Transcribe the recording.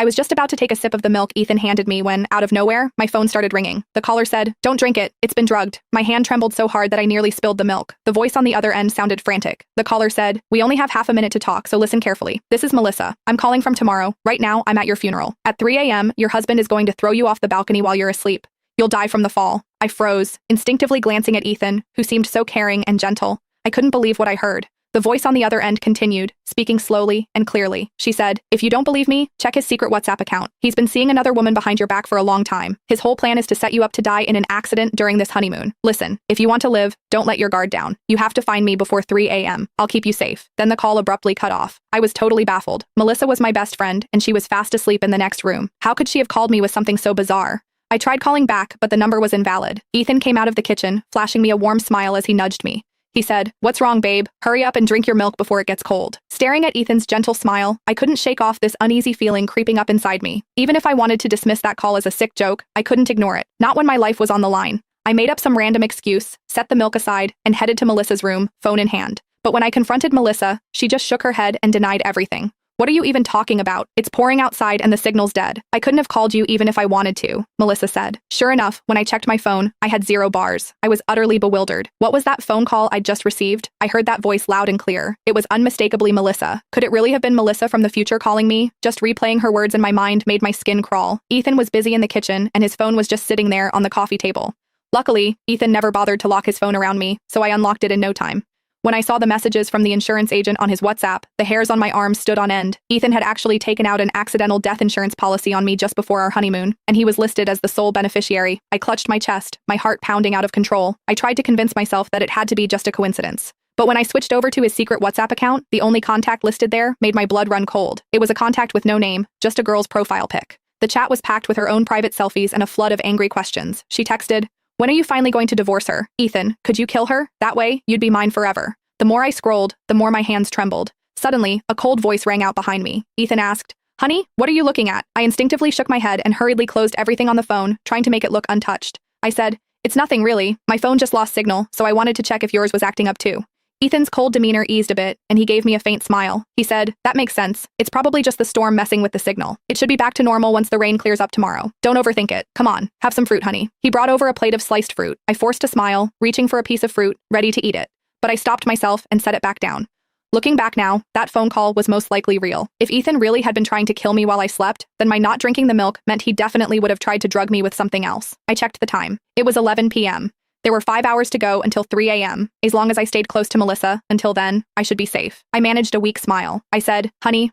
I was just about to take a sip of the milk Ethan handed me when, out of nowhere, my phone started ringing. The caller said, "Don't drink it. It's been drugged." My hand trembled so hard that I nearly spilled the milk. The voice on the other end sounded frantic. The caller said, "We only have half a minute to talk, so listen carefully. This is Melissa. I'm calling from tomorrow. Right now, I'm at your funeral. At 3 a.m., your husband is going to throw you off the balcony while you're asleep. You'll die from the fall." I froze, instinctively glancing at Ethan, who seemed so caring and gentle. I couldn't believe what I heard. The voice on the other end continued, speaking slowly and clearly. She said, "If you don't believe me, check his secret WhatsApp account. He's been seeing another woman behind your back for a long time. His whole plan is to set you up to die in an accident during this honeymoon. Listen, if you want to live, don't let your guard down. You have to find me before 3 a.m. I'll keep you safe." Then the call abruptly cut off. I was totally baffled. Melissa was my best friend, and she was fast asleep in the next room. How could she have called me with something so bizarre? I tried calling back, but the number was invalid. Ethan came out of the kitchen, flashing me a warm smile as he nudged me. He said, "What's wrong, babe? Hurry up and drink your milk before it gets cold." Staring at Ethan's gentle smile, I couldn't shake off this uneasy feeling creeping up inside me. Even if I wanted to dismiss that call as a sick joke, I couldn't ignore it. Not when my life was on the line. I made up some random excuse, set the milk aside, and headed to Melissa's room, phone in hand. But when I confronted Melissa, she just shook her head and denied everything. "What are you even talking about? It's pouring outside and the signal's dead. I couldn't have called you even if I wanted to," Melissa said. Sure enough, when I checked my phone, I had 0 bars. I was utterly bewildered. What was that phone call I'd just received? I heard that voice loud and clear. It was unmistakably Melissa. Could it really have been Melissa from the future calling me? Just replaying her words in my mind made my skin crawl. Ethan was busy in the kitchen, and his phone was just sitting there on the coffee table. Luckily, Ethan never bothered to lock his phone around me, so I unlocked it in no time. When I saw the messages from the insurance agent on his WhatsApp, the hairs on my arms stood on end. Ethan had actually taken out an accidental death insurance policy on me just before our honeymoon, and he was listed as the sole beneficiary. I clutched my chest, my heart pounding out of control. I tried to convince myself that it had to be just a coincidence. But when I switched over to his secret WhatsApp account, the only contact listed there made my blood run cold. It was a contact with no name, just a girl's profile pic. The chat was packed with her own private selfies and a flood of angry questions. She texted, "When are you finally going to divorce her? Ethan, could you kill her? That way, you'd be mine forever." The more I scrolled, the more my hands trembled. Suddenly, a cold voice rang out behind me. Ethan asked, "Honey, what are you looking at?" I instinctively shook my head and hurriedly closed everything on the phone, trying to make it look untouched. I said, "It's nothing really. My phone just lost signal, so I wanted to check if yours was acting up too." Ethan's cold demeanor eased a bit, and he gave me a faint smile. He said, "That makes sense. It's probably just the storm messing with the signal. It should be back to normal once the rain clears up tomorrow. Don't overthink it. Come on, have some fruit, honey." He brought over a plate of sliced fruit. I forced a smile, reaching for a piece of fruit, ready to eat it. But I stopped myself and set it back down. Looking back now, that phone call was most likely real. If Ethan really had been trying to kill me while I slept, then my not drinking the milk meant he definitely would have tried to drug me with something else. I checked the time. It was 11 p.m. There were 5 hours to go until 3 a.m. As long as I stayed close to Melissa, until then, I should be safe. I managed a weak smile. I said, "Honey,